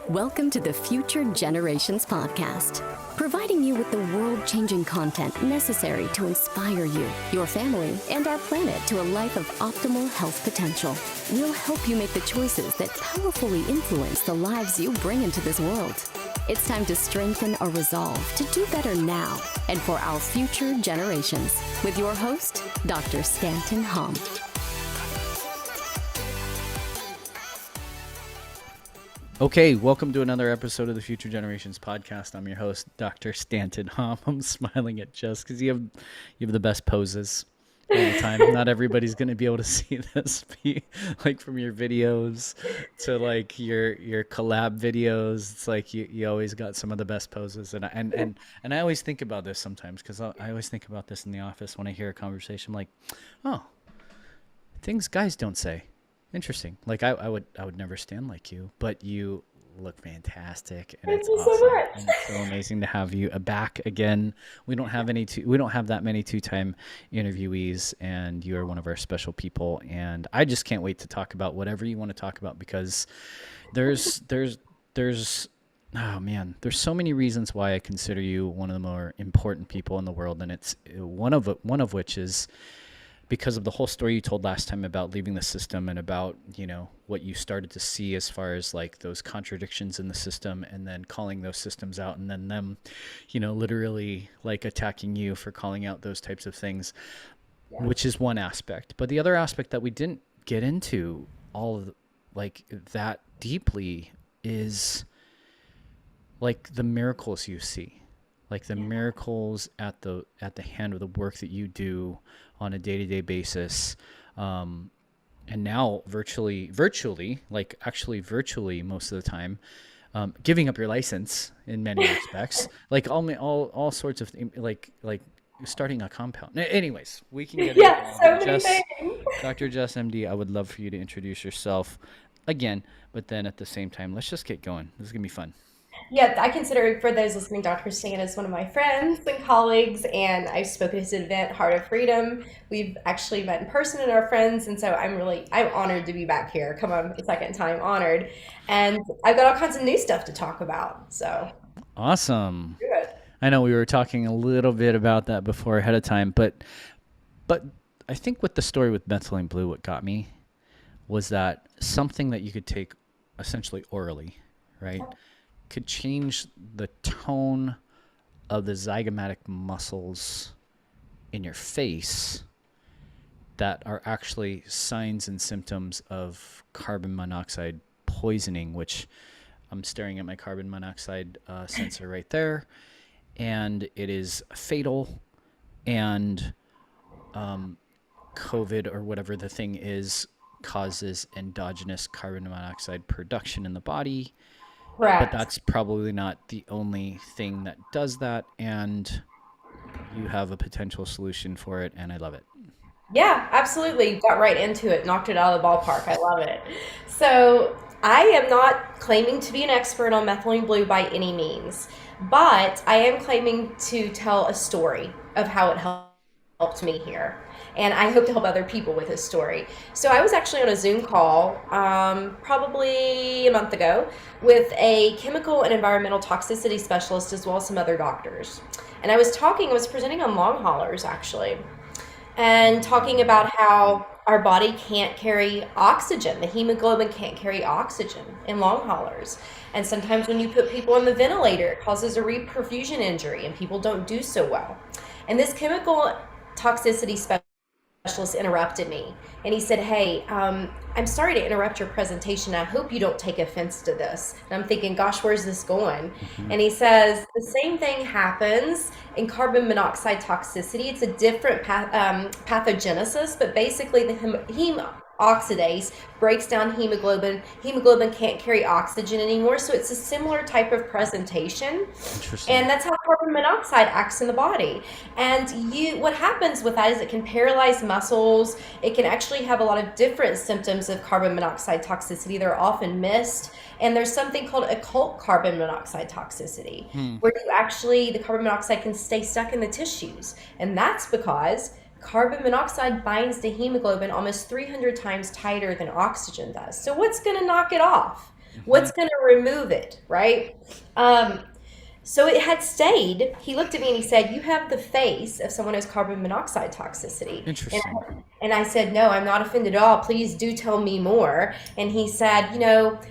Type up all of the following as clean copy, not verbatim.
Welcome to the Future Generations Podcast, providing you with the world-changing content necessary to inspire you, your family, and our planet to a life of optimal health potential. We'll help you make the choices that powerfully influence the lives you bring into this world. It's time to strengthen our resolve to do better now and for our future generations with your host, Dr. Stanton Hom. Okay, welcome to another episode of the Future Generations Podcast. I'm your host, Dr. Stanton Hom. I'm smiling at Jess because you have the best poses all the time. Not everybody's going to be able to see this, like from your videos to like your collab videos. It's like you always got some of the best poses, and I always think about this sometimes because I always think about this in the office when I hear a conversation. I'm like, oh, things guys don't say. Interesting. Like I would never stand like you, but you look fantastic, and Thank it's you awesome. so much. And it's so amazing to have you back again. We don't have that many two-time interviewees, and you are one of our special people. And I just can't wait to talk about whatever you want to talk about because there's oh man, there's so many reasons why I consider you one of the more important people in the world, and it's one of which is because of the whole story you told last time about leaving the system and about, what you started to see as far as like those contradictions in the system and then calling those systems out and then them, literally like attacking you for calling out those types of things, which is one aspect. But the other aspect that we didn't get into all of like that deeply is like the miracles you see, like the miracles at the hand of the work that you do on a day-to-day basis, and now virtually, like actually virtually most of the time, giving up your license in many respects, like all sorts of things, like starting a compound. Anyways, we can get into So many things. Dr. Jess MD, I would love for you to introduce yourself again, but then at the same time, let's just get going. This is gonna be fun. Yeah, I consider, for those listening, Dr. Stan is one of my friends and colleagues, and I've spoken at his event, Heart of Freedom. We've actually met in person and are friends, and so I'm honored to be back here. Come on, the second time, honored. And I've got all kinds of new stuff to talk about, so. Awesome. Good. I know we were talking a little bit about that before ahead of time, but I think with the story with Methylene Blue, what got me was that something that you could take essentially orally, right, could change the tone of the zygomatic muscles in your face that are actually signs and symptoms of carbon monoxide poisoning, which I'm staring at my carbon monoxide sensor right there, and it is fatal, and COVID or whatever the thing is causes endogenous carbon monoxide production in the body. Correct. But that's probably not the only thing that does that, and you have a potential solution for it, and I love it. Yeah, absolutely. Got right into it, knocked it out of the ballpark. I love it. So I am not claiming to be an expert on methylene blue by any means, but I am claiming to tell a story of how it helped me here. And I hope to help other people with this story. So I was actually on a Zoom call probably a month ago with a chemical and environmental toxicity specialist as well as some other doctors. And I was presenting on long haulers actually, and talking about how our body can't carry oxygen. The hemoglobin can't carry oxygen in long haulers. And sometimes when you put people on the ventilator, it causes a reperfusion injury and people don't do so well. And this chemical toxicity specialist interrupted me, and he said, hey, I'm sorry to interrupt your presentation. I hope you don't take offense to this. And I'm thinking, gosh, where's this going? Mm-hmm. And he says, the same thing happens in carbon monoxide toxicity. It's a different pathogenesis, but basically the heme oxidase breaks down hemoglobin. Hemoglobin can't carry oxygen anymore, so it's a similar type of presentation. And that's how carbon monoxide acts in the body. And what happens with that is it can paralyze muscles. It can actually have a lot of different symptoms of carbon monoxide toxicity. They're often missed. And there's something called occult carbon monoxide toxicity, where the carbon monoxide can stay stuck in the tissues. And that's because carbon monoxide binds to hemoglobin almost 300 times tighter than oxygen does. So what's going to knock it off? Mm-hmm. What's going to remove it, right? Um, so it had stayed. He looked at me and he said, "You have the face of someone who has carbon monoxide toxicity." Interesting. And I said, "No, I'm not offended at all. Please do tell me more." And he said,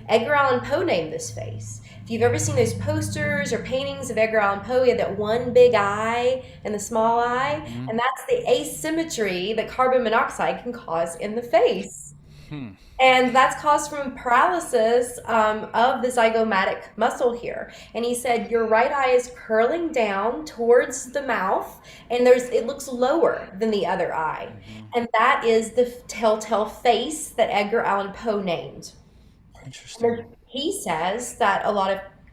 Edgar Allan Poe named this face. If you've ever seen those posters or paintings of Edgar Allan Poe, he had that one big eye and the small eye, Mm-hmm. and that's the asymmetry that carbon monoxide can cause in the face. Hmm. And that's caused from paralysis of the zygomatic muscle here. And he said your right eye is curling down towards the mouth, and it looks lower than the other eye. Mm-hmm. And that is the telltale face that Edgar Allan Poe named. Interesting. He says that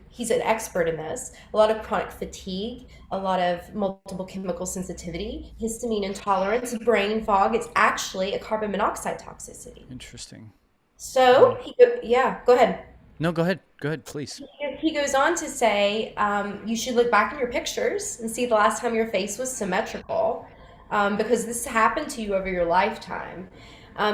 he's an expert in this, a lot of chronic fatigue, a lot of multiple chemical sensitivity, histamine intolerance, brain fog. It's actually a carbon monoxide toxicity. Interesting. So, Wow. yeah, go ahead. No, go ahead. Go ahead, please. He goes on to say, you should look back in your pictures and see the last time your face was symmetrical, because this happened to you over your lifetime.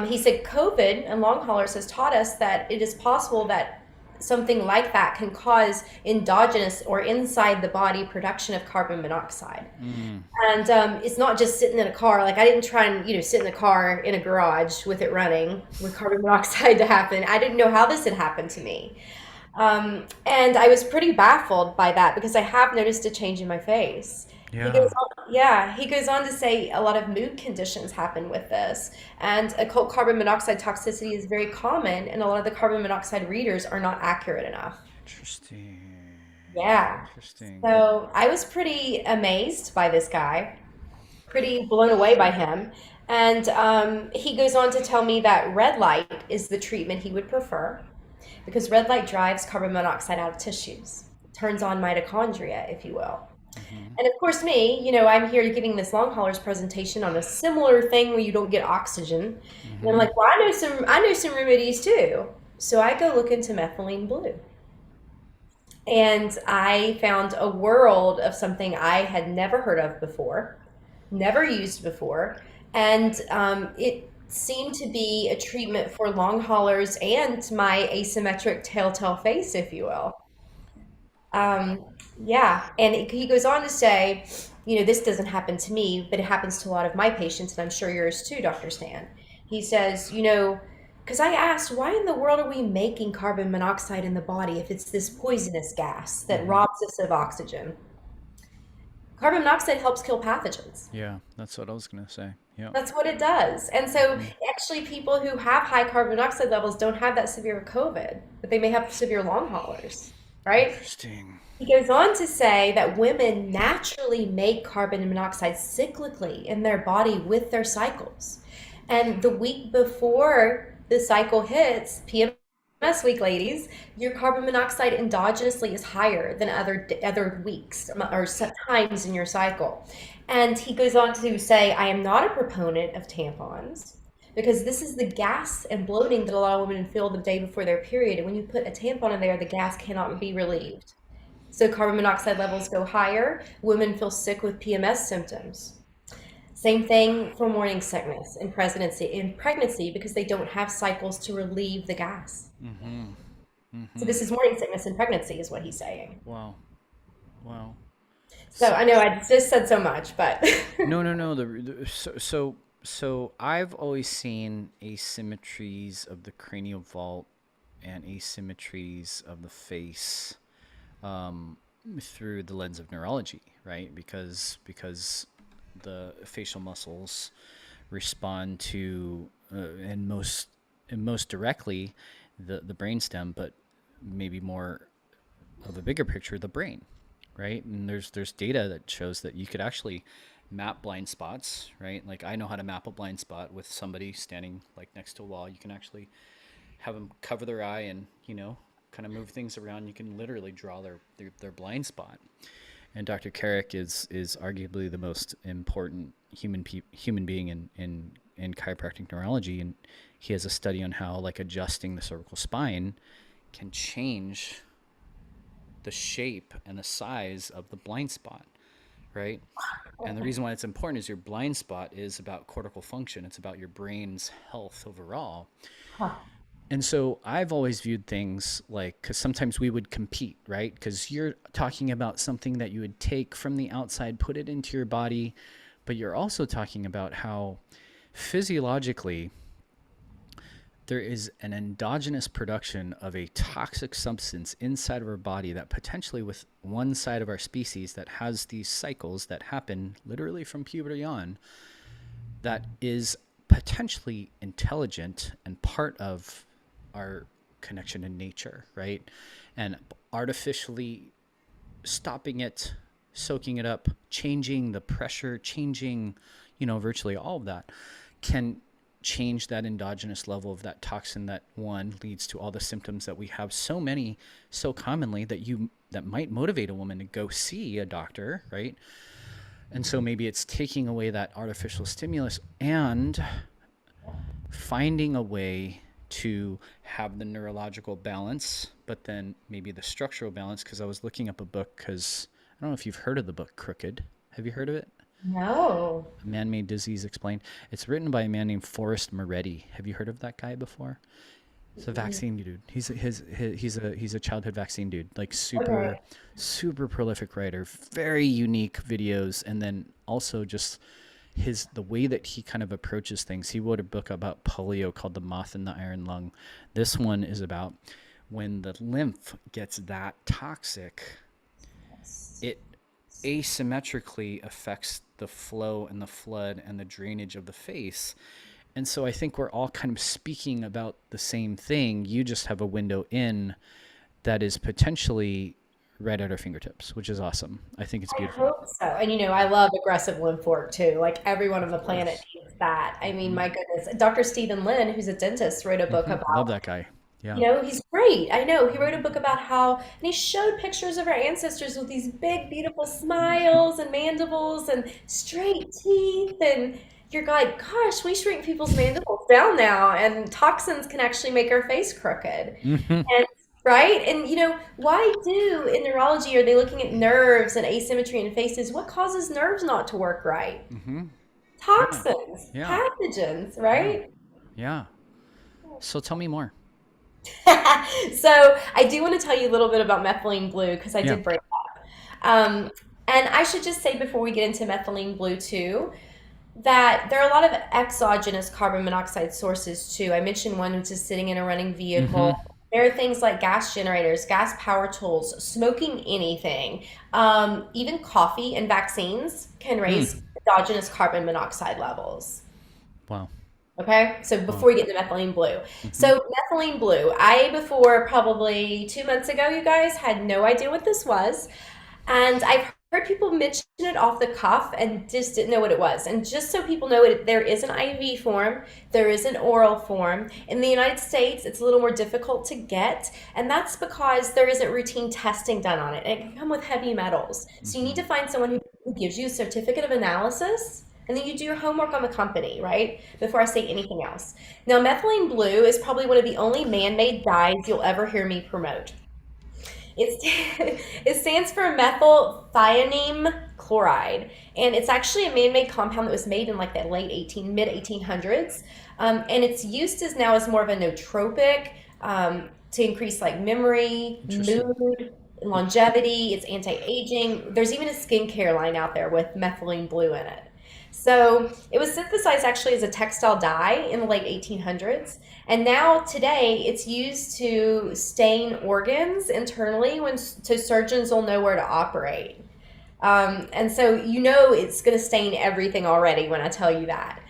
He said, COVID and long haulers has taught us that it is possible that something like that can cause endogenous or inside the body production of carbon monoxide. Mm. And it's not just sitting in a car. Like I didn't try and sit in a car in a garage with it running with carbon monoxide to happen. I didn't know how this had happened to me. And I was pretty baffled by that because I have noticed a change in my face. Yeah. He goes on to say a lot of mood conditions happen with this, and occult carbon monoxide toxicity is very common, and a lot of the carbon monoxide readers are not accurate enough. Interesting. Yeah. Interesting. So I was pretty amazed by this guy, pretty blown away by him. And he goes on to tell me that red light is the treatment he would prefer because red light drives carbon monoxide out of tissues, turns on mitochondria, if you will. Mm-hmm. And of course, me, I'm here giving this long haulers presentation on a similar thing where you don't get oxygen. And I'm Mm-hmm. like, well, I know some remedies too. So I go look into methylene blue. And I found a world of something I had never heard of before, never used before. And it seemed to be a treatment for long haulers and my asymmetric telltale face, if you will. Um, yeah, and he goes on to say, this doesn't happen to me, but it happens to a lot of my patients, and I'm sure yours too, Dr. Stan. He says, because I asked, why in the world are we making carbon monoxide in the body if it's this poisonous gas that Mm-hmm. robs us of oxygen? Carbon monoxide helps kill pathogens. Yeah, that's what I was gonna say. Yeah. That's what it does. And so, Mm-hmm. actually, people who have high carbon monoxide levels don't have that severe COVID, but they may have severe long haulers, right? Interesting. He goes on to say that women naturally make carbon monoxide cyclically in their body with their cycles. And the week before the cycle hits, PMS week, ladies, your carbon monoxide endogenously is higher than other weeks or times in your cycle. And he goes on to say, I am not a proponent of tampons because this is the gas and bloating that a lot of women feel the day before their period. And when you put a tampon in there, the gas cannot be relieved. So carbon monoxide levels go higher. Women feel sick with PMS symptoms. Same thing for morning sickness in pregnancy because they don't have cycles to relieve the gas. Mm-hmm. So Mm-hmm. this is morning sickness in pregnancy is what he's saying. Wow. Wow. So So, I know I just said so much, but no, no, no. So I've always seen asymmetries of the cranial vault and asymmetries of the face through the lens of neurology, right? Because the facial muscles respond to and most directly the brainstem, but maybe more of a bigger picture, the brain, right? And there's data that shows that you could actually map blind spots, right? Like I know how to map a blind spot with somebody standing like next to a wall. You can actually have them cover their eye and kind of move things around. You can literally draw their blind spot. And Dr. Carrick is arguably the most important human being in chiropractic neurology, and he has a study on how like adjusting the cervical spine can change the shape and the size of the blind spot, right? And the reason why it's important is your blind spot is about cortical function. It's about your brain's health overall. huh. And so I've always viewed things like, because sometimes we would compete, right? Because you're talking about something that you would take from the outside, put it into your body, but you're also talking about how physiologically there is an endogenous production of a toxic substance inside of our body that potentially with one side of our species that has these cycles that happen literally from puberty on, that is potentially intelligent and part of our connection to nature, right? And artificially stopping it, soaking it up, changing the pressure, changing, virtually all of that can change that endogenous level of that toxin that one leads to all the symptoms that we have so commonly that might motivate a woman to go see a doctor, right? And so maybe it's taking away that artificial stimulus and finding a way to have the neurological balance, but then maybe the structural balance. Because I was looking up a book, because I don't know if you've heard of the book Crooked. Have you heard of it? No. Man-Made Disease Explained. It's written by a man named Forrest Moretti. Have you heard of that guy before? He's a vaccine dude. He's a childhood vaccine dude. Like super prolific writer. Very unique videos, and then also just the way that he kind of approaches things. He wrote a book about polio called The Moth and the Iron Lung. This one is about when the lymph gets that toxic, it asymmetrically affects the flow and the flood and the drainage of the face. And so I think we're all kind of speaking about the same thing. You just have a window in that is potentially right at our fingertips, which is awesome. I think it's beautiful. I hope so. And I love aggressive lymph work too. Like everyone on the planet needs that. I mean, my goodness. Dr. Stephen Lynn, who's a dentist, wrote a book about. Love that guy. Yeah. He's great. I know. He wrote a book about how, and he showed pictures of our ancestors with these big, beautiful smiles and mandibles and straight teeth. And you're like, gosh, we shrink people's mandibles down now, and toxins can actually make our face crooked. And right? And why in neurology are they looking at nerves and asymmetry in faces? What causes nerves not to work right? Toxins, pathogens, right? Yeah. So tell me more. So I do want to tell you a little bit about methylene blue, because I did bring it up. And I should just say before we get into methylene blue too, that there are a lot of exogenous carbon monoxide sources too. I mentioned one, which is sitting in a running vehicle. There are things like gas generators, gas power tools, smoking anything, even coffee and vaccines can raise endogenous carbon monoxide levels. Wow. Okay, so before we get into methylene blue. So methylene blue, before probably 2 months ago, you guys, had no idea what this was. And I've heard people mention it off the cuff and just didn't know what it was. And just so people know it, there is an IV form, there is an oral form. In the United States, it's a little more difficult to get, and that's because there isn't routine testing done on it. And it can come with heavy metals. So you need to find someone who gives you a certificate of analysis, and then you do your homework on the company, right? Before I say anything else. Now, methylene blue is probably one of the only man-made dyes you'll ever hear me promote. It stands for methylthionine chloride, and it's actually a man-made compound that was made in like the mid 1800s, and it's used now as more of a nootropic to increase like memory, mood, longevity. It's anti-aging. There's even a skincare line out there with methylene blue in it. So it was synthesized actually as a textile dye in the late 1800s. And now today it's used to stain organs internally so surgeons will know where to operate. And so it's going to stain everything already when I tell you that.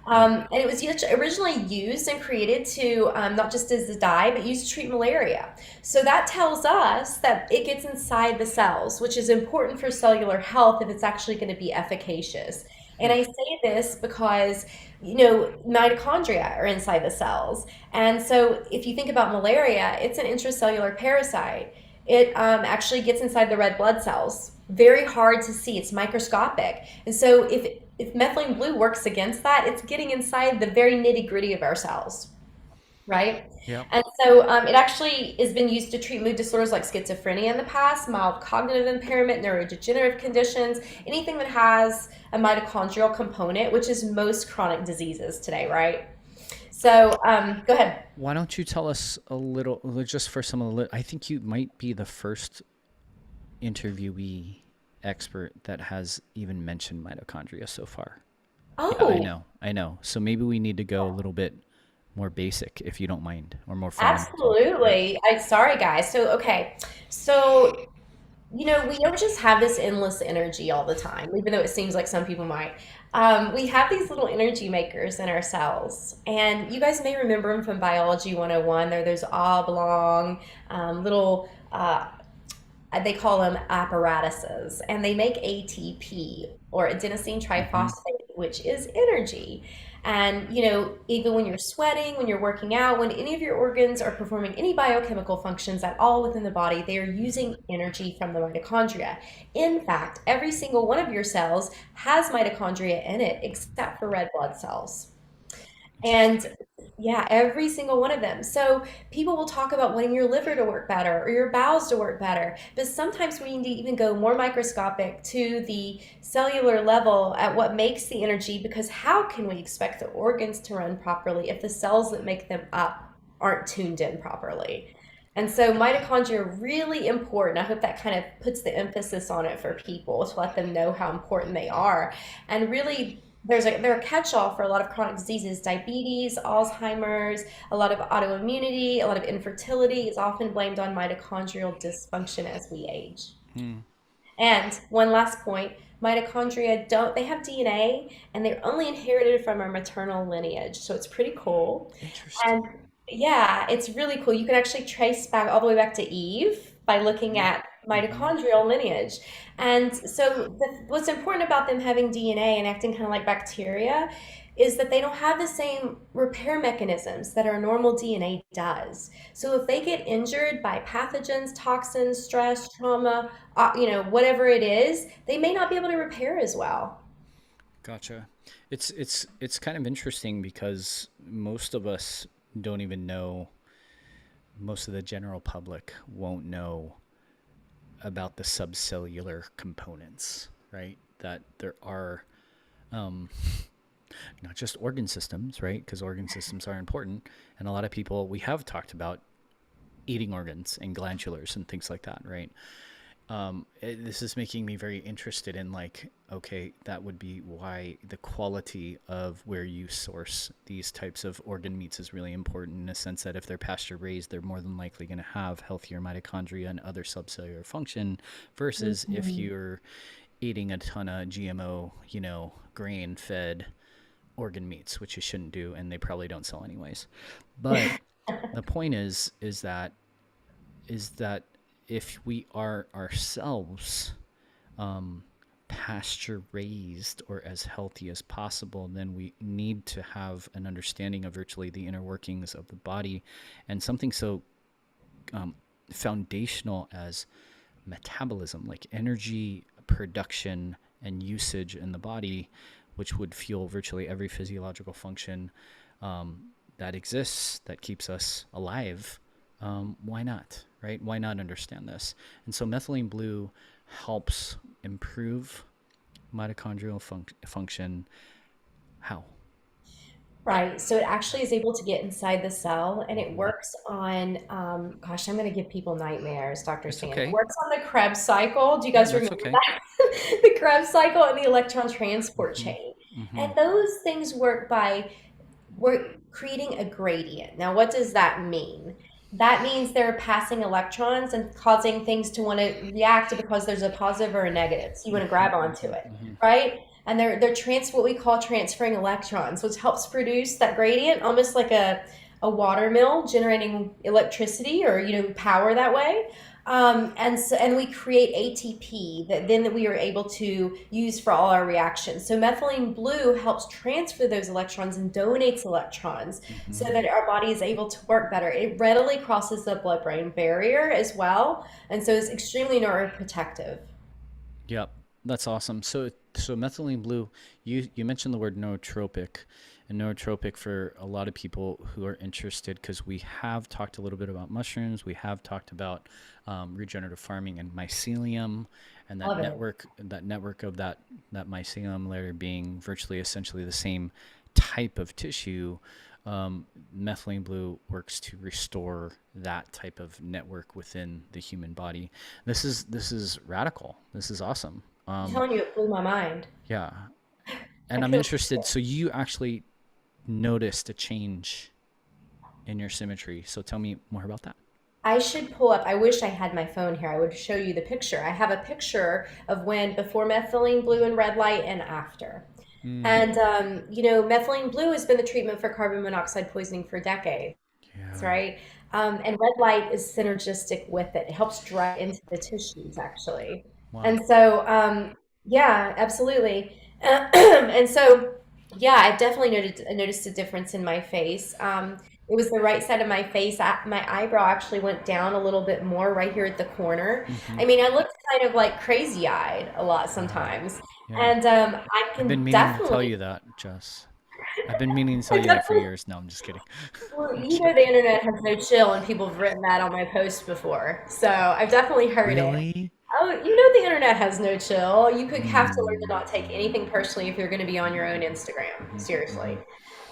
And it was originally used and created to not just as a dye, but used to treat malaria. So that tells us that it gets inside the cells, which is important for cellular health if it's actually going to be efficacious. And I say this because, mitochondria are inside the cells. And so if you think about malaria, it's an intracellular parasite. It actually gets inside the red blood cells. Very hard to see. It's microscopic. And so if methylene blue works against that, it's getting inside the very nitty-gritty of our cells, right? Yeah. And so it actually has been used to treat mood disorders like schizophrenia in the past, mild cognitive impairment, neurodegenerative conditions, anything that has a mitochondrial component, which is most chronic diseases today, right? So go ahead. Why don't you tell us a little, just for some of the, I think you might be the first interviewee expert that has even mentioned mitochondria so far. Yeah, I Oh, know. I know. So maybe we need to go a little bit more basic, if you don't mind, or more fundamental. Yeah. absolutely. Sorry, guys. So, okay. So, we don't just have this endless energy all the time, even though it seems like some people might. We have these little energy makers in our cells, and you guys may remember them from Biology 101. They're those oblong little they call them apparatuses, and they make ATP or adenosine Mm-hmm. triphosphate, which is energy. And even when you're sweating, when you're working out, when any of your organs are performing any biochemical functions at all within the body, they are using energy from the mitochondria. In fact, every single one of your cells has mitochondria in it, except for red blood cells. Interesting. And yeah, every single one of them. So people will talk about wanting your liver to work better or your bowels to work better. But sometimes we need to even go more microscopic to the cellular level at what makes the energy, because how can we expect the organs to run properly if the cells that make them up aren't tuned in properly? And so mitochondria are really important. I hope that kind of puts the emphasis on it for people to let them know how important they are. And really, they're a catch-all for a lot of chronic diseases. Diabetes, Alzheimer's, a lot of autoimmunity, a lot of infertility is often blamed on mitochondrial dysfunction as we age. Hmm. And one last point, mitochondria don't, they have DNA and they're only inherited from our maternal lineage. So it's pretty cool. And Interesting. yeah, it's really cool. You can actually trace back all the way back to Eve by looking at Mm-hmm. mitochondrial lineage. And so what's important about them having DNA and acting kind of like bacteria is that they don't have the same repair mechanisms that our normal DNA does. So if they get injured by pathogens, toxins, stress, trauma, whatever it is, they may not be able to repair as well. Gotcha. It's kind of interesting because most of us don't even know, most of the general public won't know about the subcellular components, right? That there are um, not just organ systems, right? Because organ systems are important. And a lot of people, we have talked about eating organs and glandulars and things like that, right? This is making me very interested in, like, okay, that would be why the quality of where you source these types of organ meats is really important, in a sense that if they're pasture raised, they're more than likely going to have healthier mitochondria and other subcellular function, versus if Mhm. you're eating a ton of GMO, grain fed organ meats, which you shouldn't do, and they probably don't sell anyways. But the point is that if we are ourselves pasture raised or as healthy as possible, then we need to have an understanding of virtually the inner workings of the body, and something so um, foundational as metabolism, like energy production and usage in the body, which would fuel virtually every physiological function that exists, that keeps us alive. Why not, right? Why not understand this? And so methylene blue helps improve mitochondrial function. How? Right. So it actually is able to get inside the cell and it works on, gosh, I'm going to give people nightmares, Dr. It's Stan. It okay. works on the Krebs cycle. Do you Yeah, guys that's remember okay. that? The Krebs cycle and the electron transport Mm-hmm. chain. Mm-hmm. And those things work by we're creating a gradient. Now, what does that mean? That means they're passing electrons and causing things to want to react because there's a positive or a negative. So you want to Mm-hmm. grab onto it, Mm-hmm. Mm-hmm. right? And they're what we call transferring electrons, which helps produce that gradient, almost like a water mill generating electricity or power that way. And we create ATP that we are able to use for all our reactions. So methylene blue helps transfer those electrons and donates electrons so Mm-hmm. that our body is able to work better. It readily crosses the blood-brain barrier as well, and so it's extremely neuroprotective. Yep, that's awesome. So methylene blue, you mentioned the word nootropic, and nootropic for a lot of people who are interested, because we have talked a little bit about mushrooms, we have talked about regenerative farming and mycelium, and that Love it. network of that mycelium layer being virtually essentially the same type of tissue. methylene blue works to restore that type of network within the human body. This is radical. This is awesome. I'm telling you, it blew my mind. Yeah. I And I'm couldn't. interested. So you actually noticed a change in your symmetry. So tell me more about that. I should pull up. I wish I had my phone here. I would show you the picture. I have a picture of when before methylene blue and red light and after. And methylene blue has been the treatment for carbon monoxide poisoning for decades, Yeah. right? And red light is synergistic with it. It helps dry into the tissues, actually. Wow. And so, yeah, absolutely. And so, yeah, I've definitely noticed a difference in my face. It was the right side of my face. My eyebrow actually went down a little bit more right here at the corner. Mm-hmm. I mean, I looked kind of like crazy-eyed a lot sometimes. Yeah. And I I've been can meaning to tell definitely, you that, Jess. I've been meaning to tell I you that for definitely, years. No, I'm just kidding. well, I'm you know, kidding. the internet has no chill, and people have written that on my post before. So I've definitely heard it. Really? Oh, you know, the internet has no chill. You could have to learn to Mm. not take anything personally if you're going to be on your own Instagram. Mm-hmm. Mm-hmm. Seriously.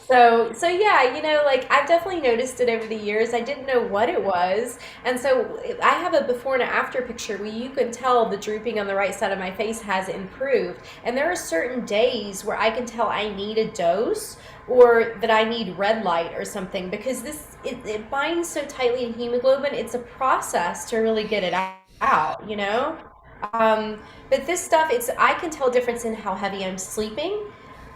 So yeah, like I've definitely noticed it over the years. I didn't know what it was, and so I have a before and after picture where you can tell the drooping on the right side of my face has improved. And there are certain days where I can tell I need a dose or that I need red light or something because it binds so tightly in hemoglobin. It's a process to really get it out. But this stuff, I can tell a difference in how heavy I'm sleeping,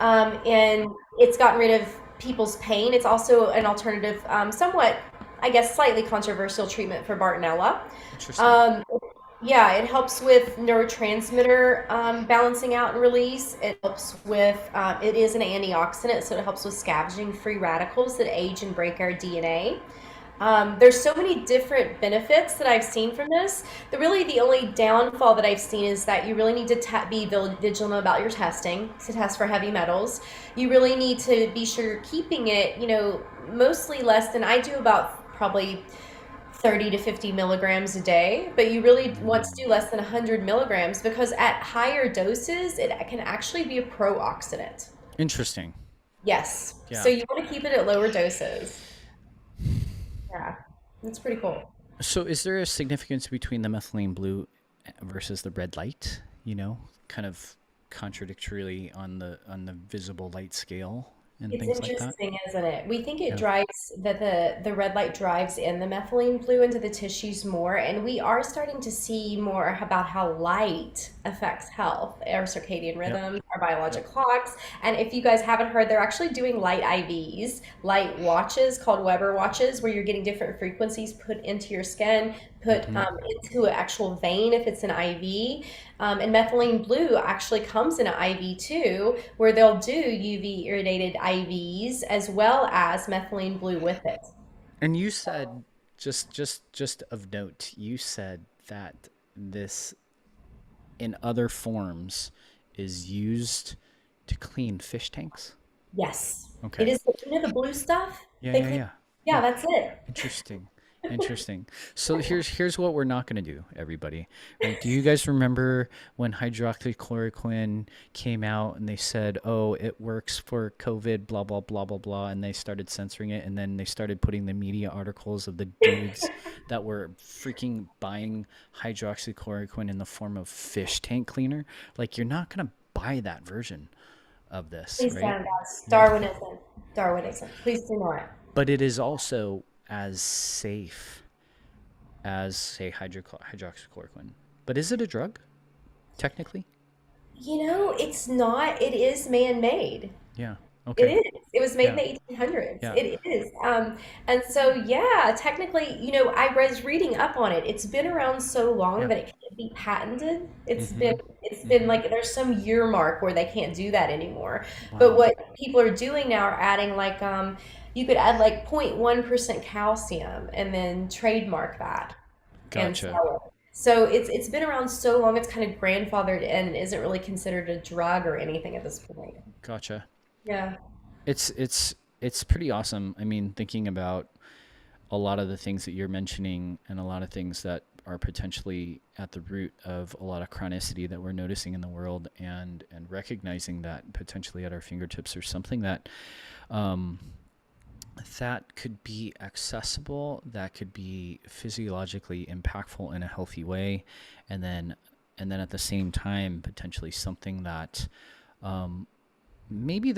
and it's gotten rid of people's pain. It's also an alternative, somewhat, I guess, slightly controversial treatment for Bartonella. Interesting. Um, yeah, it helps with neurotransmitter balancing out and release. It helps with, it is an antioxidant, so it helps with scavenging free radicals that age and break our DNA. There's so many different benefits that I've seen from this. The only downfall that I've seen is that you really need to be vigilant about your testing to test for heavy metals. You really need to be sure you're keeping it, mostly less than I do, about probably 30 to 50 milligrams a day, but you really want to do less than 100 milligrams because at higher doses, it can actually be a pro-oxidant. Interesting. Yes. So Yeah. you want to keep it at lower doses. Yeah. That's pretty cool. So is there a significance between the methylene blue versus the red light? Kind of contradictorily on the visible light scale and It's things like that? interesting, isn't it? We think it Yeah. drives that the red light drives in the methylene blue into the tissues more, and we are starting to see more about how light affects health, our circadian Yep. rhythm, our biologic Yep. clocks. And if you guys haven't heard, they're actually doing light IVs, light watches called Weber watches, where you're getting different frequencies put into your skin, put Mm-hmm. into an actual vein if it's an IV. And methylene blue actually comes in an IV too, where they'll do UV irradiated IVs as well as methylene blue with it. And you said, just of note, you said that this in other forms is used to clean fish tanks. Yes, it Okay. is. The blue stuff Yeah, they yeah, clean. yeah. Yeah, Yeah. that's it. Interesting. Interesting. So here's what we're not going to do, everybody. Right? Do you guys remember when hydroxychloroquine came out and they said, "Oh, it works for COVID, blah blah blah blah blah," and they started censoring it, and then they started putting the media articles of the dudes that were freaking buying hydroxychloroquine in the form of fish tank cleaner? Like, you're not going to buy that version of this, Please right? don't, guys. Yeah. Darwinism. Darwinism. Please do not. But it is also as safe as, say, hydroxychloroquine. But is it a drug, technically? It's not. It is man-made. Yeah. It Okay. is. It was made in Yeah. the 1800s. Yeah. It is. And so, yeah, technically, I was reading up on it. It's been around so long Yeah. that it can't be patented. It's Mm-hmm. been it's been Mm-hmm. like there's some year mark where they can't do that anymore. But Wow. what people are doing now are adding like you could add like 0.1% calcium and then trademark that and Gotcha. sell it. So it's been around so long it's kind of grandfathered in and isn't really considered a drug or anything at this point. Gotcha. Yeah. It's pretty awesome. I mean, thinking about a lot of the things that you're mentioning and a lot of things that are potentially at the root of a lot of chronicity that we're noticing in the world, and recognizing that potentially at our fingertips there's something that that could be accessible, that could be physiologically impactful in a healthy way, and then at the same time potentially something that maybe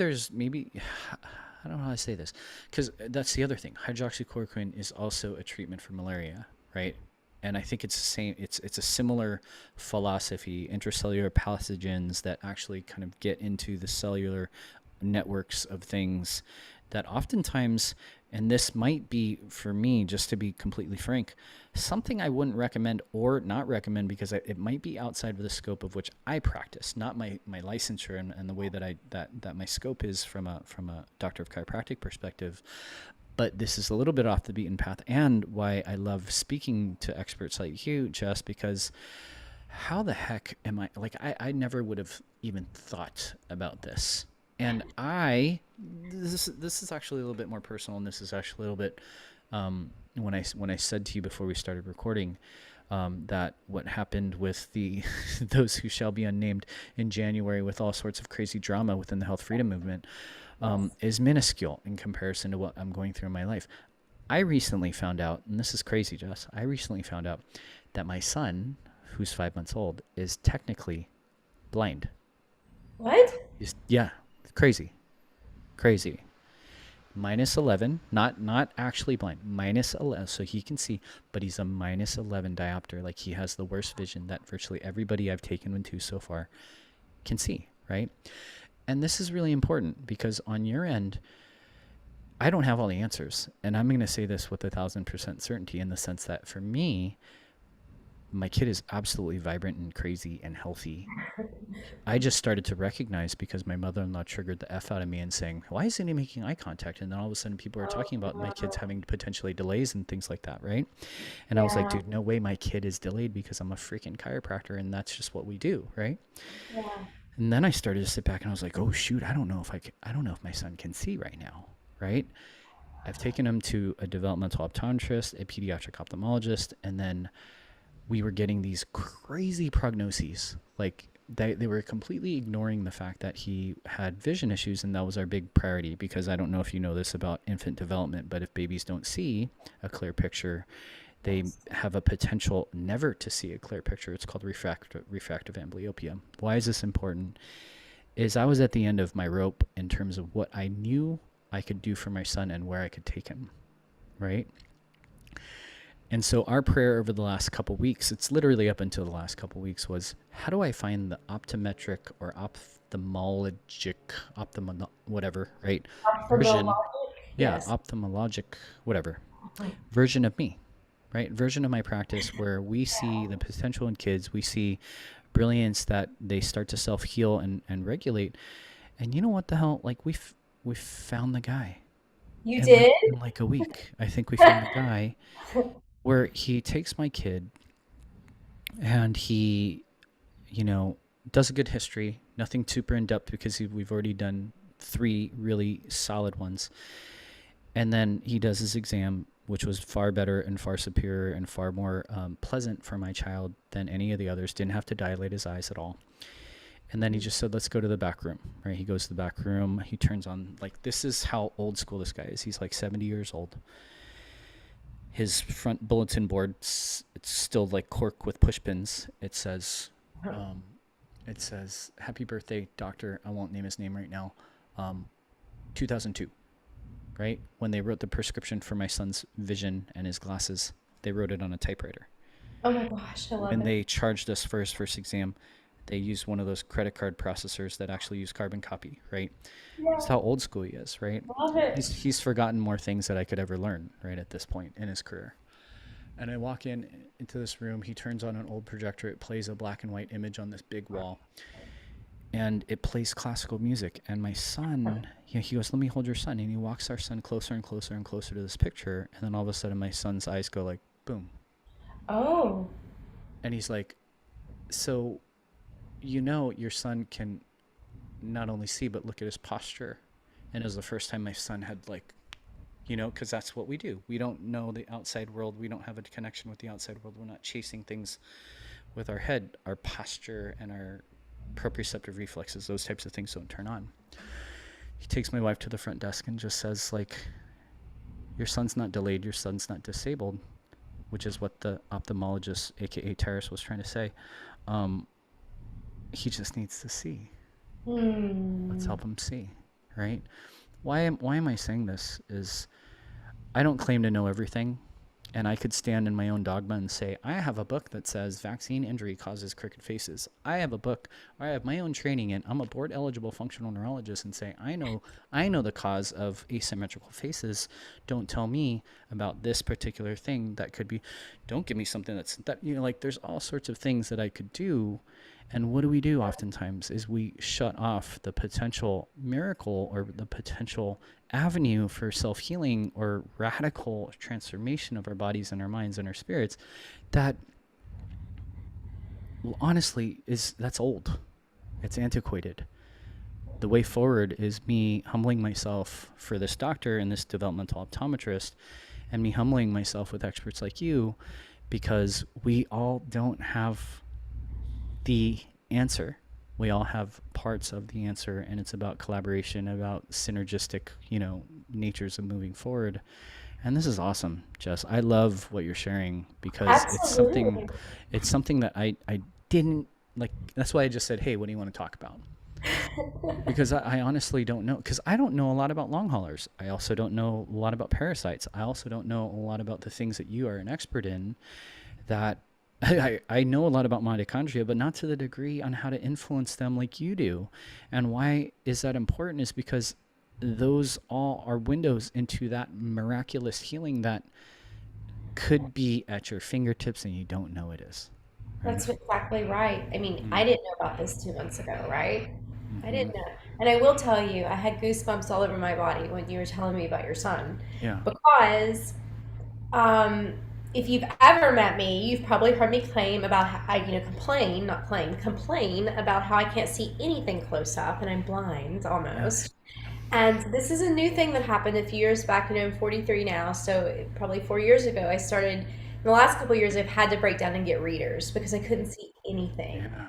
I don't know how to say this, because that's the other thing. Hydroxychloroquine is also a treatment for malaria, right? And I think it's the same. It's a similar philosophy. Intracellular pathogens that actually kind of get into the cellular networks of things that oftentimes, and this might be for me, just to be completely frank, something I wouldn't recommend or not recommend because it might be outside of the scope of which I practice, not my licensure and the way that my scope is from a doctor of chiropractic perspective. But this is a little bit off the beaten path, and why I love speaking to experts like you, Jess, because how the heck am I never would have even thought about this. And this is actually a little bit more personal, and this is actually a little bit when I said to you before we started recording that what happened with the those who shall be unnamed in January with all sorts of crazy drama within the health freedom movement is minuscule in comparison to what I'm going through in my life. I recently found out, and this is crazy, Jess, I recently found out that my son, who's 5 months old, is technically blind. What? Yeah, crazy. -11, not actually blind, -11, so he can see, but he's a -11 diopter. Like, he has the worst vision that virtually everybody I've taken him to so far can see, right? And this is really important because on your end, I don't have all the answers. And I'm going to say this with 1,000% certainty in the sense that for me, my kid is absolutely vibrant and crazy and healthy. I just started to recognize because my mother-in-law triggered the F out of me and saying, why isn't he making eye contact? And then all of a sudden people are talking about my kids having potentially delays and things like that, right? And I was like, dude, no way my kid is delayed because I'm a freaking chiropractor and that's just what we do, right? Yeah. And then I started to sit back and I was like, oh shoot, I don't know if my son can see right now, right? I've taken him to a developmental optometrist, a pediatric ophthalmologist, and then we were getting these crazy prognoses. Like they were completely ignoring the fact that he had vision issues, and that was our big priority because I don't know if you know this about infant development, but if babies don't see a clear picture, they have a potential never to see a clear picture. It's called refractive amblyopia. Why is this important? Is I was at the end of my rope in terms of what I knew I could do for my son and where I could take him, right? And so our prayer over the last couple weeks, it's literally up until the last couple weeks, was how do I find the optometric or ophthalmologic, whatever, right? Version, Yes. ophthalmologic, whatever, version of me, right? Version of my practice where we see the potential in kids, we see brilliance that they start to self-heal and regulate. And you know what the hell? Like we found the guy. You did? In like a week. I think we found the guy where he takes my kid and he, does a good history, nothing super in depth because we've already done 3 really solid ones. And then he does his exam, which was far better and far superior and far more pleasant for my child than any of the others. Didn't have to dilate his eyes at all. And then he just said, let's go to the back room, right? He goes to the back room. He turns on, like, this is how old school this guy is. He's like 70 years old. His front bulletin board, it's still like cork with push pins. It says, happy birthday, doctor. I won't name his name right now. 2002, right? When they wrote the prescription for my son's vision and his glasses, they wrote it on a typewriter. Oh my gosh, I love it. When they charged us for his first exam, they used one of those credit card processors that actually use carbon copy, right? Yeah. That's how old school he is, right? Love it. He's forgotten more things that I could ever learn, right, at this point in his career. And I walk into this room. He turns on an old projector. It plays a black and white image on this big wall. And it plays classical music. And my son, he goes, let me hold your son. And he walks our son closer and closer and closer to this picture. And then all of a sudden, my son's eyes go like, boom. Oh. And he's like, so... your son can not only see, but look at his posture. And it was the first time my son had because that's what we do. We don't know the outside world. We don't have a connection with the outside world. We're not chasing things with our head. Our posture and our proprioceptive reflexes, those types of things don't turn on. He takes my wife to the front desk and just says, Your son's not delayed. Your son's not disabled, which is what the ophthalmologist, aka Terrace, was trying to say. Um, he just needs to see. Let's help him see, right? Why am I saying this? Is I don't claim to know everything, and I could stand in my own dogma and say I have a book that says vaccine injury causes crooked faces. I have a book, or I have my own training, and I'm a board eligible functional neurologist, and say I know the cause of asymmetrical faces. Don't tell me about this particular thing that could be. Don't give me something that like there's all sorts of things that I could do. And what do we do oftentimes is we shut off the potential miracle or the potential avenue for self-healing or radical transformation of our bodies and our minds and our spirits that honestly that's old. It's antiquated. The way forward is me humbling myself for this doctor and this developmental optometrist, and me humbling myself with experts like you, because we all don't have the answer. We all have parts of the answer, and it's about collaboration, about synergistic, natures of moving forward. And this is awesome, Jess. I love what you're sharing because Absolutely. it's something that I didn't like. That's why I just said, hey, what do you want to talk about? Because I honestly don't know, because I don't know a lot about long haulers. I also don't know a lot about parasites. I also don't know a lot about the things that you are an expert in. That I know a lot about mitochondria, but not to the degree on how to influence them like you do. And why is that important is because those all are windows into that miraculous healing that could be at your fingertips and you don't know it is. Right? That's exactly right. I mean, I didn't know about this 2 months ago, right? I Mm-hmm. didn't know. And I will tell you, I had goosebumps all over my body when you were telling me about your son. Yeah. Because um, if you've ever met me, you've probably heard me claim about how I, complain, not claim, complain about how I can't see anything close up and I'm blind Yeah. almost. And this is a new thing that happened a few years back. I'm 43 now, so probably 4 years ago, I started. In the last couple of years, I've had to break down and get readers because I couldn't see anything. Yeah.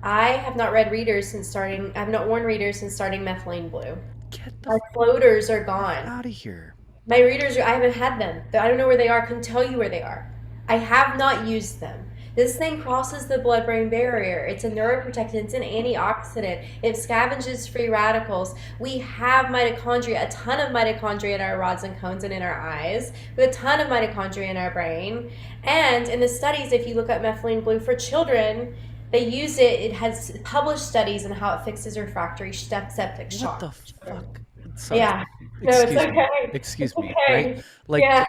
I have not read readers since starting. I have not worn readers since starting Methylene Blue. Get the My floaters are fuck gone. out of here. My readers, I haven't had them. I don't know where they are. I couldn't tell you where they are. I have not used them. This thing crosses the blood-brain barrier. It's a neuroprotectant. It's an antioxidant. It scavenges free radicals. We have mitochondria, a ton of mitochondria in our rods and cones and in our eyes. We have a ton of mitochondria in our brain. And in the studies, if you look at Methylene Blue for children, they use it. It has published studies on how it fixes refractory septic shock. What the fuck? Sorry. Yeah. No, it's Excuse me. okay. Excuse It's me. Right? okay. Like, Yeah.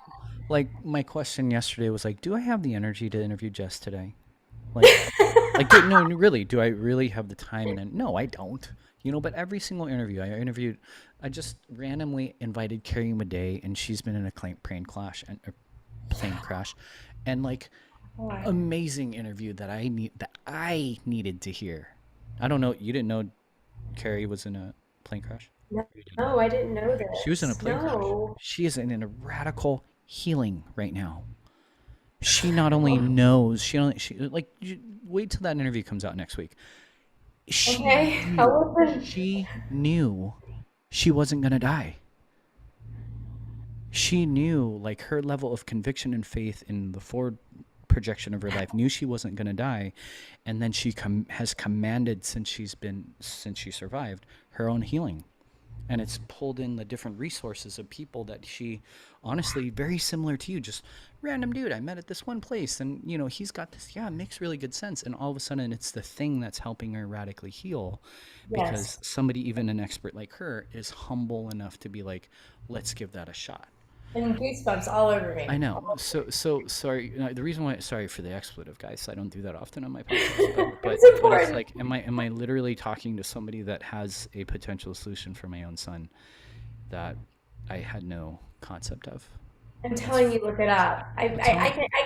like my question yesterday was like, do I have the energy to interview Jess today? No, really, do I really have the time? And no, I don't. But every single interview I just randomly invited Carrie Madej, and she's been in a plane crash, and amazing interview that I needed to hear. I don't know. You didn't know Carrie was in a plane crash? No, I didn't know She was in a this. plane crash. No. She is in a radical healing right now. She not only knows, wait till that interview comes out next week. Okay. I'll listen. She knew she wasn't going to die. She knew, her level of conviction and faith in the forward projection of her life, knew she wasn't going to die. And then she has commanded, since she survived, her own healing. And it's pulled in the different resources of people that she, honestly, very similar to you, just random dude I met at this one place, and he's got this, it makes really good sense, and all of a sudden it's the thing that's helping her radically heal, because Yes. somebody, even an expert like her, is humble enough to be like, let's give that a shot. And goosebumps all over me. I know. So sorry. The reason why, sorry for the expletive, guys. I don't do that often on my podcast, but It's it's important. like, am I literally talking to somebody that has a potential solution for my own son that I had no concept of? I'm telling you, look it up. I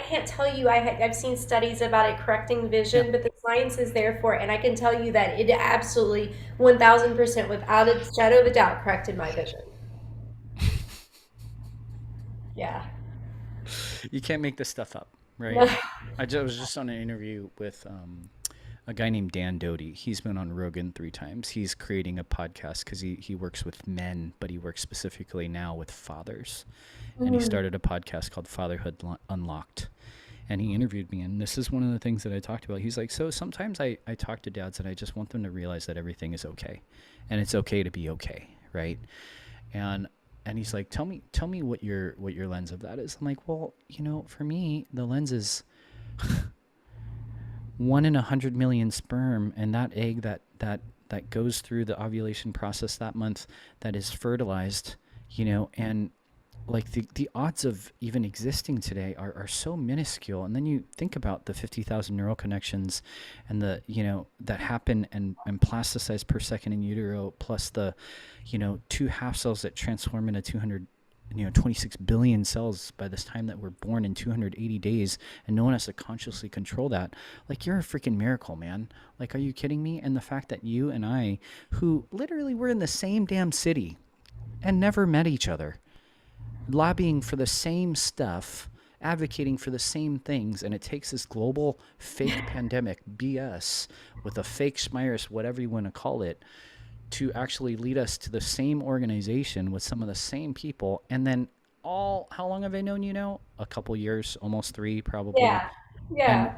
can't tell you. I've seen studies about it correcting vision, but the science is there for it, and I can tell you that it absolutely 1,000%, without a shadow of a doubt, corrected my vision. Yeah. You can't make this stuff up, right? No. I was just on an interview with a guy named Dan Doty. He's been on Rogan 3 times. He's creating a podcast because he works with men, but he works specifically now with fathers. And he started a podcast called Fatherhood Unlocked. And he interviewed me, and this is one of the things that I talked about. He's like, so sometimes I talk to dads and I just want them to realize that everything is okay. And it's okay to be okay, right? And he's like, tell me what your lens of that is. I'm like, well, for me, the lens is 1 in 100 million sperm, and that egg that goes through the ovulation process that month, that is fertilized, and like the odds of even existing today are so minuscule. And then you think about the 50,000 neural connections and the, that happen and plasticize per second in utero, plus the, 2 half cells that transform into 26 billion cells by this time that we're born in 280 days, and no one has to consciously control that. Like, you're a freaking miracle, man. Like, are you kidding me? And the fact that you and I, who literally were in the same damn city and never met each other, lobbying for the same stuff, advocating for the same things, and it takes this global fake pandemic BS with a fake virus, whatever you want to call it, to actually lead us to the same organization with some of the same people. And then how long have I known you now? A couple years, almost 3 probably. Yeah.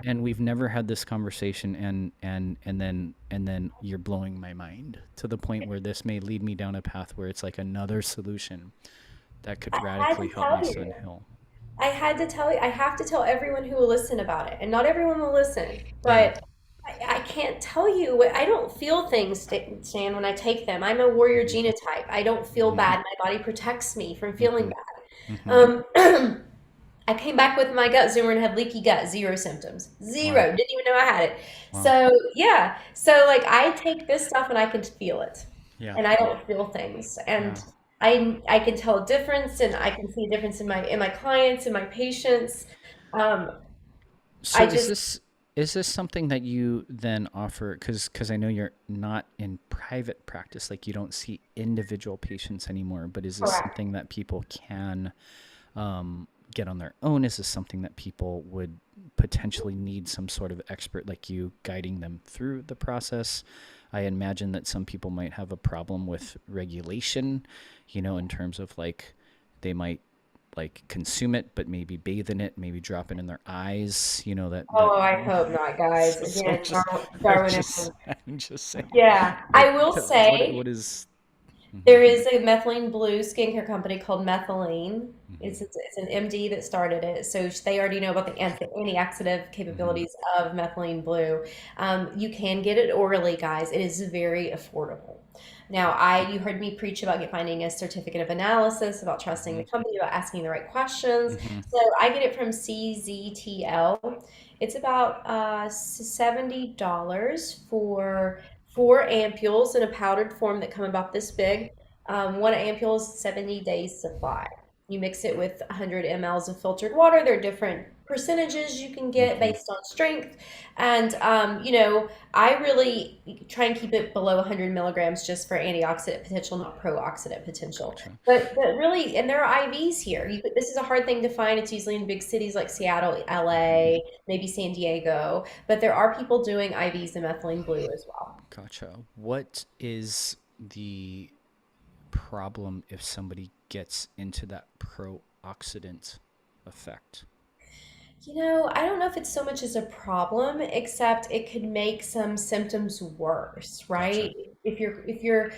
And we've never had this conversation, and then you're blowing my mind to the point where this may lead me down a path where it's like another solution that could radically help my son Hill. I had to tell you, I have to tell everyone who will listen about it. And not everyone will listen, but I can't tell you. I don't feel things, Stan, when I take them. I'm a warrior genotype. I don't feel bad. My body protects me from feeling bad. I came back with my gut zoomer and had leaky gut, 0 symptoms. 0. Wow. Didn't even know I had it. Wow. So, yeah. So, like, I take this stuff and I can feel it. Yeah. And I don't feel things. And I can tell a difference, and I can see a difference in my clients and my patients. So is this something that you then offer? Because I know you're not in private practice, like you don't see individual patients anymore. But is this something that people can get on their own? Is this something that people would potentially need some sort of expert like you guiding them through the process? I imagine that some people might have a problem with regulation, in terms of like they might like consume it, but maybe bathe in it, maybe drop it in their eyes, I hope not, guys. Again, Darwinism. I'm just saying. Yeah, I will say what is... There is a methylene blue skincare company called Methylene. It's an MD that started it, so they already know about the antioxidant capabilities of methylene blue. You can get it orally, guys. It is very affordable. Now, you heard me preach about finding a certificate of analysis, about trusting the company, about asking the right questions. So I get it from CZTL. It's about $70 for 4 ampules in a powdered form that come about this big. 1 ampule is 70 days supply. You mix it with 100 mLs of filtered water. There are different percentages you can get based on strength. And, I really try and keep it below 100 milligrams just for antioxidant potential, not pro-oxidant potential. Gotcha. But really, and there are IVs here. This is a hard thing to find. It's usually in big cities like Seattle, LA, maybe San Diego. But there are people doing IVs in methylene blue as well. Gotcha. What is the problem if somebody gets into that pro-oxidant effect? I don't know if it's so much as a problem, except it could make some symptoms worse, right? Gotcha. If you're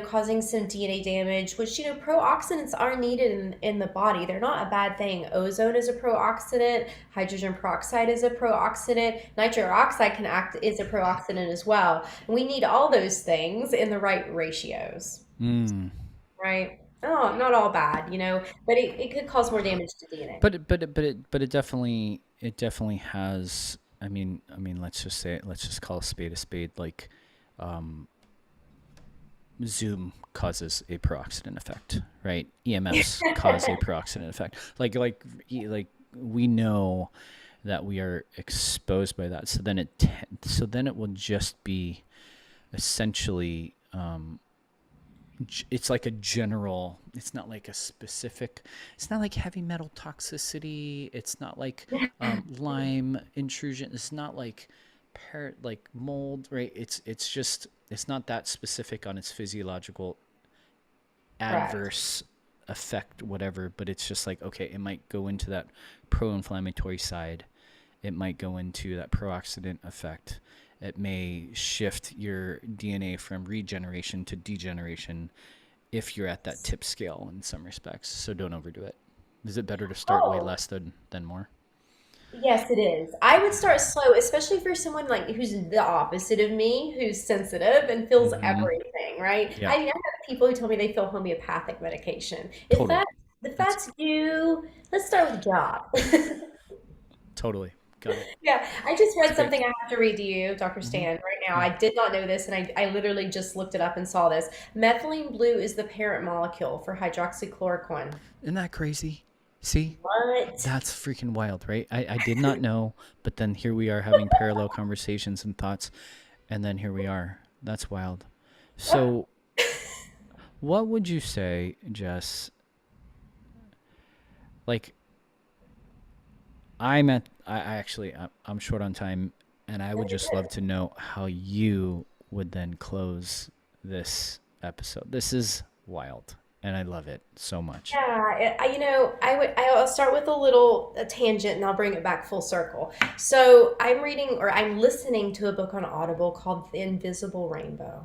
causing some DNA damage, which pro-oxidants are needed in the body. They're not a bad thing. Ozone is a pro-oxidant. Hydrogen peroxide is a pro-oxidant. Nitric oxide is a pro-oxidant as well. And we need all those things in the right ratios, right? Oh, not all bad, but it could cause more damage to DNA. But it definitely has. I mean, let's just call a spade. Like, Zoom causes a pro-oxidant effect, right? EMFs cause a pro-oxidant effect. Like we know that we are exposed by that. So then it will just be essentially. It's like a general, it's not like a specific, it's not like heavy metal toxicity. It's not like Lyme intrusion. It's not like like mold, right? It's just, it's not that specific on its physiological adverse effect, whatever, but it's just like, okay, it might go into that pro-inflammatory side. It might go into that pro-oxidant effect. It may shift your DNA from regeneration to degeneration if you're at that tip scale in some respects. So don't overdo it. Is it better to start way less than more? Yes, it is. I would start slow, especially for someone like who's the opposite of me, who's sensitive and feels Mm-hmm. everything, right? Yeah, I have people who tell me they feel homeopathic medication. totally. If That's that's you, let's start with job. totally. Got it. Yeah, I just It's read great. something I have to read to you, Dr. Hmm. Stan, right now. Yeah. I did not know this, and I literally just looked it up and saw this. Methylene blue is the parent molecule for hydroxychloroquine. Isn't that crazy? See? What? That's freaking wild, right? I did not know, but then here we are having parallel conversations and thoughts, and then here we are. That's wild. So, what would you say, Jess? Like, I'm short on time, and I would just love to know how you would then close this episode. This is wild, and I love it so much. Yeah, I'll start with a tangent and I'll bring it back full circle. So I'm listening to a book on Audible called The Invisible Rainbow.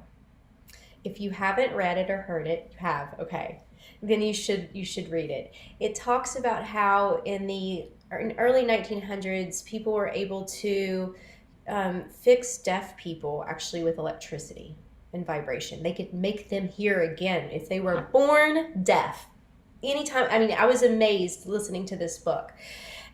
If you haven't read it or heard it, you have, okay. Then you should read it. It talks about how in the early 1900s, people were able to fix deaf people actually with electricity and vibration. They could make them hear again if they were born deaf. Anytime, I mean, I was amazed listening to this book.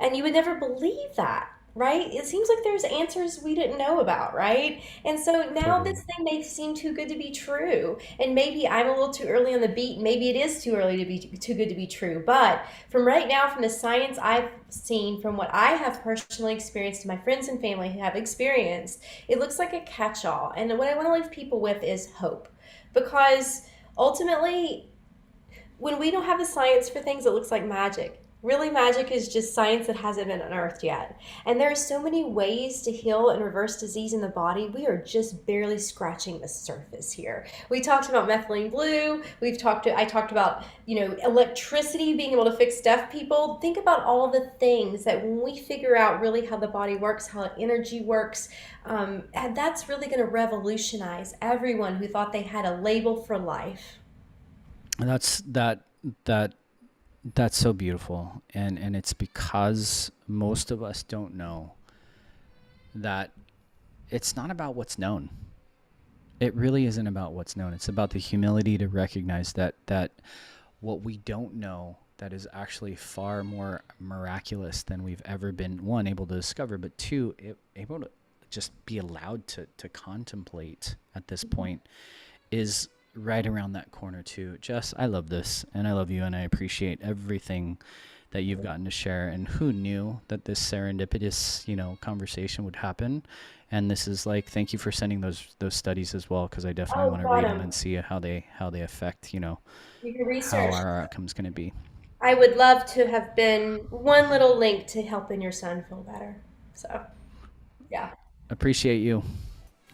And you would never believe that, right? It seems like there's answers we didn't know about, right? And so now Totally. this thing may seem too good to be true. And maybe I'm a little too early on the beat. Maybe it is too early to be too good to be true. But from right now, from the science I've seen, from what I have personally experienced, and my friends and family have experienced, it looks like a catch-all. And what I want to leave people with is hope. Because ultimately, when we don't have the science for things, it looks like magic. Really, magic is just science that hasn't been unearthed yet. And there are so many ways to heal and reverse disease in the body. We are just barely scratching the surface here. We talked about methylene blue. I talked about, electricity, being able to fix deaf people. Think about all the things that when we figure out really how the body works, how energy works, and that's really going to revolutionize everyone who thought they had a label for life. That that's so beautiful, and it's because most of us don't know that it's not about what's known. It really isn't about what's known. It's about the humility to recognize that what we don't know, that is actually far more miraculous than we've ever been, one, able to discover, but two, able to just be allowed to contemplate at this point, is right around that corner too. Jess, I love this, and I love you, and I appreciate everything that you've gotten to share. And who knew that this serendipitous, conversation would happen? And this is like, thank you for sending those studies as well, because I definitely Oh, want to got read them 'em. and see how they affect, You can how research. our outcome's going to be. I would love to have been one little link to helping your son feel better. So, yeah. Appreciate you.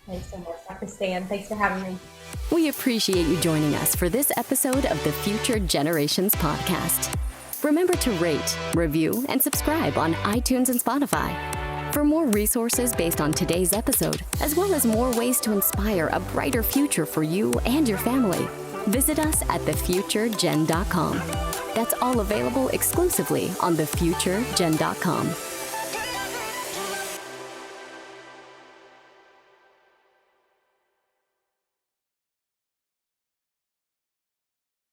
Thanks so much, Dr. Stan. Thanks for having me. We appreciate you joining us for this episode of the Future Generations podcast. Remember to rate, review, and subscribe on iTunes and Spotify. For more resources based on today's episode, as well as more ways to inspire a brighter future for you and your family, visit us at thefuturegen.com. That's all available exclusively on thefuturegen.com.